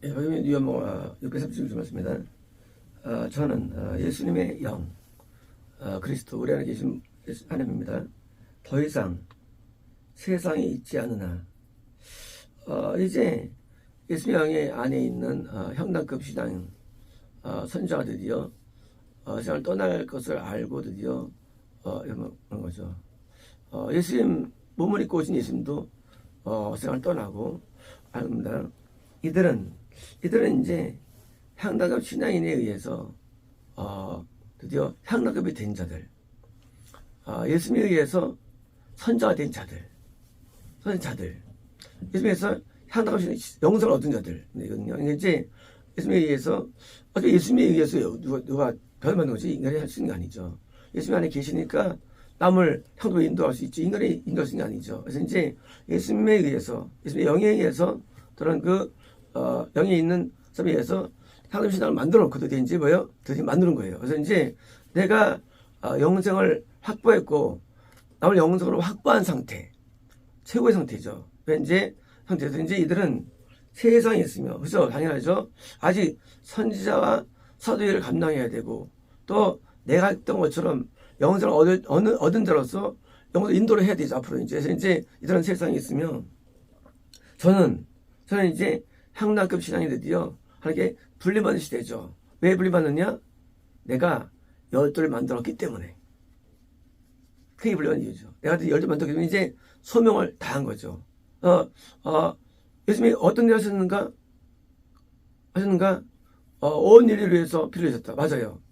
유연모 630일 말씀입니다. 저는 예수님의 영, 그리스도 우리 안에 계신 하나님입니다. 더 이상 세상에 있지 않으나 이제 예수님의 영의 안에 있는 형단급 신앙 선자가 드디어 세상을 떠날 것을 알고 드디어 이런 거죠. 예수님 몸을 입고 오신 예수님도 세상을 떠나고 합니다. 이들은 이제 향락급 신앙인에 의해서 드디어 향락급이 된 자들, 예수님에 의해서 선자가 된 자들, 예수님에서 향락급 영성을 얻은 자들이거든요. 이제 예수님에 의해서 어차피 예수님에 의해서 누가 변을 받는 거지 인간이 할 수 있는 게 아니죠. 예수님 안에 계시니까 남을 향도로 인도할 수 있지 인간이 인도할 수 있는 게 아니죠. 그래서 이제 예수님에 의해서 예수님의 영에 의해서 그런 영에 있는 사람에 의해서 향락급 신앙을 만들어 놓고 드디어 이제 드디어 만드는 거예요. 그래서 이제 내가 영생을 확보했고 남을 영생으로 확보한 상태, 최고의 상태죠. 이제 상태에서 이제 이들은 세상에 있으며, 그죠? 당연하죠. 아직 선지자와 사도의 일을 감당해야 되고, 또 내가 했던 것처럼 영생을 얻은 자로서 영생을 인도를 해야 되죠. 앞으로 이제. 그래서 이제 이들은 세상에 있으며, 저는 이제 향락급 신앙이 드디어 하나님께 분리받는 시대죠. 왜 분리받느냐? 내가 열두를 만들었기 때문에. 그게 분리받는 이유죠. 내가 열두를 만들었기 때문에 이제 소명을 다한 거죠. 예수님이 어떤 일 하셨는가? 온 인류를 위해서 피를 흘리셨다. 맞아요.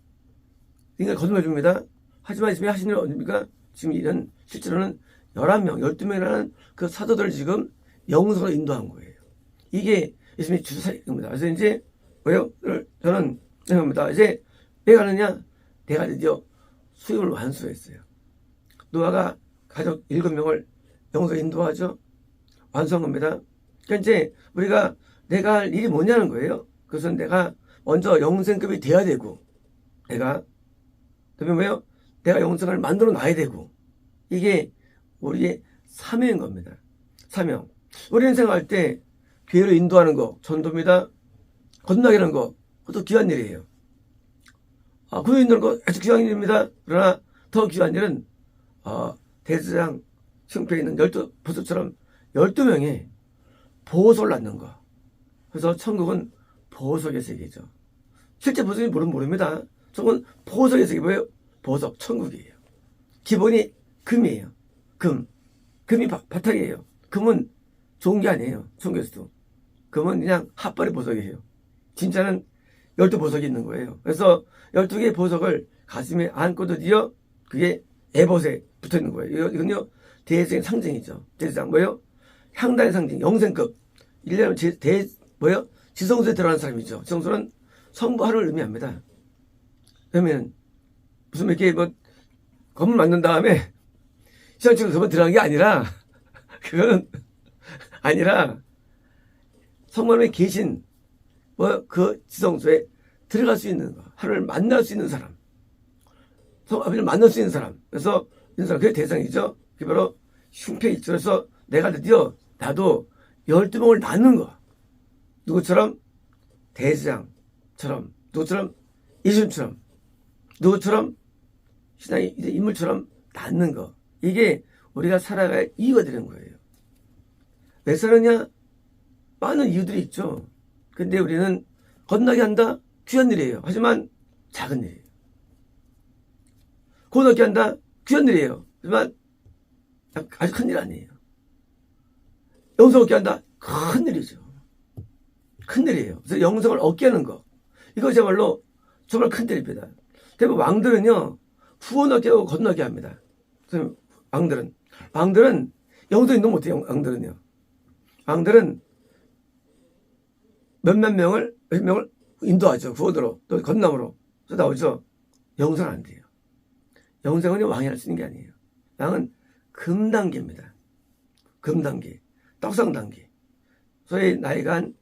인간 거듭나 줍니다. 하지만 예수님이 하신 일은 어딥니까? 지금 이런 실제로는 11명, 12명이라는 그 사도들을 지금 영성으로 인도한 거예요. 이게 예수님의 주사입니다. 그래서 이제 저는 생각합니다. 이제 왜 가느냐? 내가 드디어 수임을 완수했어요. 노아가 가족 7명을 영성으로 인도하죠. 완수한 겁니다. 그러니까 이제 우리가 내가 할 일이 뭐냐는 거예요. 그것은 내가 먼저 영생급이 돼야 되고, 내가 영생을 만들어 놔야 되고, 이게 우리의 사명인 겁니다. 사명. 우리는 생각할 때 교회로 인도하는 거, 전도입니다. 거듭나게 하는 거, 그것도 귀한 일이에요. 구유 인도하는 거 아주 귀한 일입니다. 그러나 더 귀한 일은 대제사장 흉패에 있는 12보석처럼 12명의 보석을 낳는 거. 그래서 천국은 보석의 세계죠. 실제 보석이 모릅니다. 천국은 보석의 세계 뭐예요? 보석, 천국이에요. 기본이 금이에요. 금이 바탕이에요. 금은 좋은 게 아니에요. 천국에서도. 금은 그냥 핫발의 보석이에요. 진짜는 12보석이 있는 거예요. 그래서 12개의 보석을 가슴에 안고 드디어 그게 에봇에 붙어 있는 거예요. 이건요, 대제사장의 상징이죠. 대제사장 뭐예요? 향단의 상징, 영생급. 일례하면 지성소에 들어가는 사람이죠. 지성소는 성부하를 의미합니다. 그러면 무슨 이렇게 건물 만든 다음에 시장집으로 그만 들어간 게 아니라 그거는 아니라 성만에 계신 그 지성소에 들어갈 수 있는 거, 하루를 만날 수 있는 사람, 아버지를 만날 수 있는 사람. 그래서 이런 사람 그게 대상이죠. 그게 바로 흉패이죠. 그래서 내가 드디어 나도 12명을 낳는 거. 누구처럼? 대제사장처럼, 누구처럼? 예수님처럼, 누구처럼? 신앙의 인물처럼 낳는 거. 이게 우리가 살아갈 이유가 되는 거예요. 왜 살았냐? 많은 이유들이 있죠. 근데 우리는 거듭나게 한다? 귀한 일이에요. 하지만 작은 일이에요. 고등학교 한다? 귀한 일이에요. 하지만 아주 큰 일 아니에요. 영성 얻게 한다? 큰 일이죠. 큰 일이에요. 그래서 영성을 얻게 하는 거. 이것이야말로 정말 큰 일입니다. 대부분 왕들은요, 후원 얻게 하고 거듭나게 합니다. 왕들은 영성 인도 못해요. 왕들은 몇몇 명을 인도하죠. 후원으로, 또 건남으로. 그래서 나오죠. 영성은 안 돼요. 영생은 왕이 할 수 있는 게 아니에요. 왕은 금단계입니다. 금단계, 떡상단계. 소위 나이가 한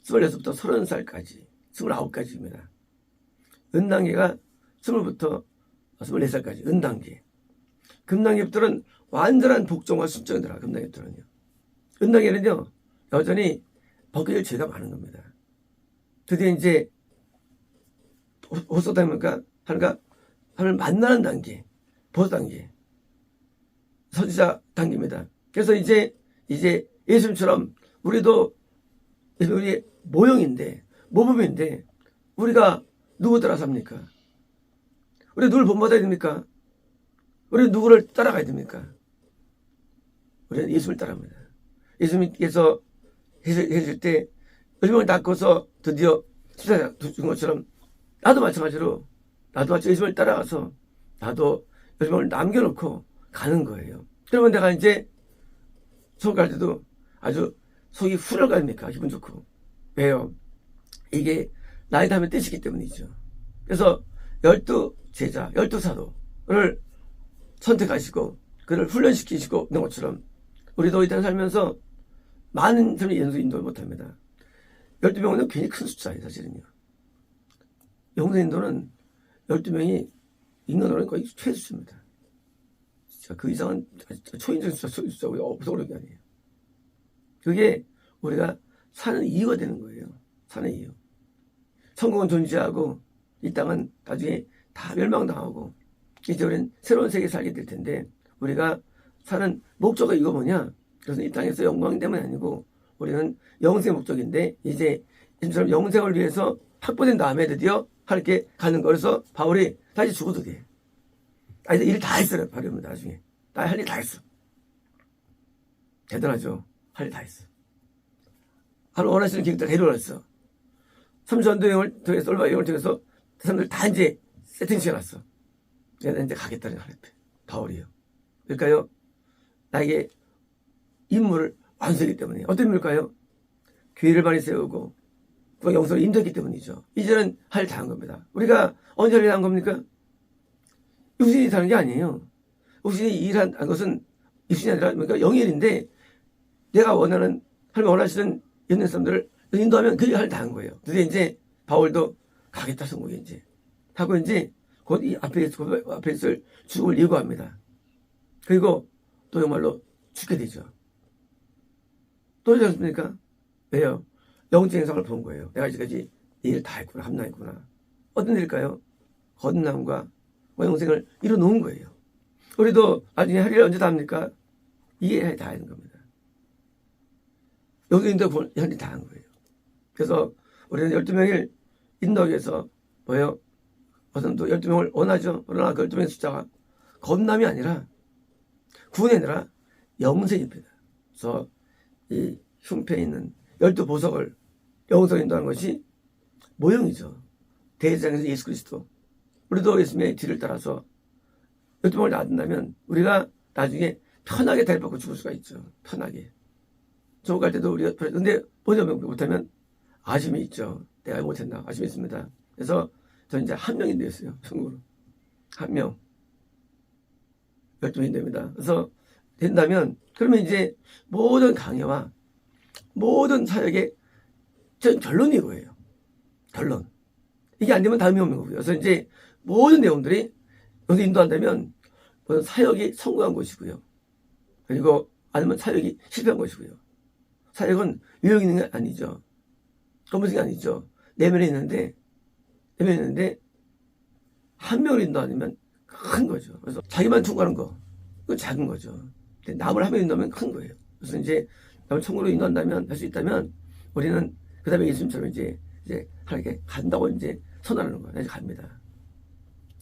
26부터 30살까지, 29까지입니다. 은단계가 20부터 24살까지, 은단계. 금단계들은 완전한 복종과 순종이 들어가, 금단계들은요. 은단계는요, 여전히 벗겨질 죄가 많은 겁니다. 드디어 이제 보석 단계니까 하나님을 만나는 단계, 보석 단계, 선지자 단계입니다. 그래서 이제 예수님처럼 우리도 우리의 모형인데, 모범인데, 우리가 누구 따라 삽니까? 우리 누굴 본받아야 됩니까? 우리 누구를 따라가야 됩니까? 우리는 예수를 따라합니다. 예수님께서 해줄 때 열명을 닦아서 드디어 십자가 죽은 것처럼 나도 마찬가지로 예수님을 따라가서 나도 열명을 남겨놓고 가는 거예요. 그러면 내가 이제 속 갈 때도 아주 속이 후련합니까? 기분 좋고. 왜요? 이게 나의 다음에 뜻이기 때문이죠. 그래서 12제자, 12사도를 선택하시고 그를 훈련시키시고 있는 것처럼 우리도 이 땅에 살면서 많은 사람이 영성 인도를 못합니다. 12명은 괜히 큰 숫자예요, 사실은요. 영성 인도는 12명이 인간으로는 거의 최소수입니다. 진짜 그 이상은 초인적 숫자고 없어 그런 게 아니에요. 그게 우리가 사는 이유가 되는 거예요. 사는 이유. 천국은 존재하고 이 땅은 나중에 다 멸망당하고 이제 우리는 새로운 세계에 살게 될 텐데 우리가 사는 목적이 이거 뭐냐? 그래서 이 땅에서 영광 때문이 아니고 우리는 영생의 목적인데 이제 이처럼 영생을 위해서 확보된 다음에 드디어 하나님께 가는 거. 그래서 바울이 다시 죽어도 돼. 이제 일 다 했어요. 바울은 나중에. 나 할 일 다 했어. 대단하죠. 할 일 다 했어. 하나님 원하시는 계획대로 이루어졌어. 삼수한도 여행을 통해서 얼마 여행을 통해서 사람들 다 이제 세팅 시켜놨어. 내가 이제 가겠다는 하나님 바울이요. 그러니까요. 나에게 임무를 완수했기 때문에 어떤 임무일까요? 교회를 많이 세우고 또 영성을 인도했기 때문이죠. 이제는 할 일 다 한 겁니다. 우리가 언제 할 일 한 겁니까? 육신이 사는 게 아니에요. 육신이 일한 것은 육신이 아니라 그러니까 영일인데 내가 원하는 하나님 원하시는 있는 사람들을 인도하면 그 할 일 다 한 거예요. 그래서 이제 바울도 가겠다 성공에 이제 하고 이제 곧 이 앞에 있을 죽음을 예고합니다. 그리고 또 정말로 죽게 되죠. 또 그러지 않습니까? 왜요? 영적 행상을 본 거예요. 내가 이제까지 이 일 다 했구나, 함나했구나. 어떤 일일까요? 거듭남과 영생을 이뤄놓은 거예요. 우리도 나중에 할 일을 언제 다 합니까? 이게 다 하는 겁니다. 여기 인도 할 일 다 한 거예요. 그래서 우리는 12명을 인도하기 위해서 뭐예요? 어떤 또 12명을 원하죠. 그러나 그 12명의 숫자가 거듭남이 아니라 구원이 아니라 영생입니다. 그래서 이 흉패에 있는 12보석을 영성을 인도하는 것이 모형이죠. 대제사장에서 예수 그리스도. 우리도 예수님의 뒤를 따라서 12명을 낳는다면 우리가 나중에 편하게 대접받고 죽을 수가 있죠. 편하게. 저거 갈 때도 우리가 근데 먼저 못하면 아쉬움이 있죠. 내가 못했나 아쉬움이 있습니다. 그래서 저는 이제 한 명이 되었어요. 천국으로. 한 명. 12명이 됩니다. 그래서 된다면 그러면 이제 모든 강해와 모든 사역의 전 결론이 이거예요. 결론. 이게 안 되면 다음이 없는 거고요. 그래서 이제 모든 내용들이 여기서 인도한다면 사역이 성공한 것이고요. 그리고 아니면 사역이 실패한 것이고요. 사역은 위력 있는 게 아니죠. 검은색이 아니죠. 내면에 있는데 한 명을 인도하면 큰 거죠. 그래서 자기만 통과하는 거, 그건 작은 거죠. 근데 남을 한 명 인도하면 큰 거예요. 그래서 이제 남을 천국으로 인도한다면, 할 수 있다면, 우리는 그 다음에 예수님처럼 이제 하나님께 간다고 이제 선언하는 거예요. 이제 갑니다.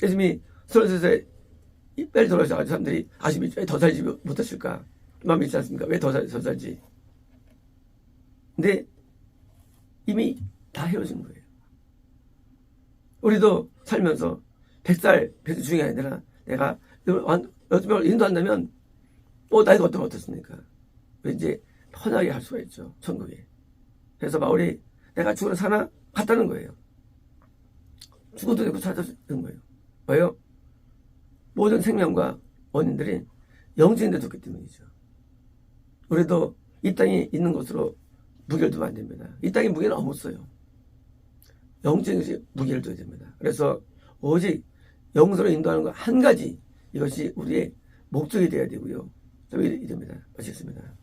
예수님이 33세 빨리 돌아오셔서 사람들이 아쉽이 왜 더 살지 못했을까? 마음이 있지 않습니까? 왜 더 살지? 근데 이미 다 헤어진 거예요. 우리도 살면서 100살 중이 아니라 내가 12명을 인도한다면 나이가 어떻습니까? 이제 편하게 할 수가 있죠. 천국에. 그래서 바울이 내가 죽으러 사나? 갔다는 거예요. 죽어도 되고 살아도 되는 거예요. 왜요? 모든 생명과 원인들이 영적인데 좋기 때문이죠. 우리도 이 땅에 있는 것으로 무게를 두면 안 됩니다. 이 땅에 무게는 없어요. 영적인 것이 무게를 둬야 됩니다. 그래서 오직 영성으로 인도하는 것 한 가지 이것이 우리의 목적이 되어야 되고요. 좀 이됩니다. 마치겠습니다.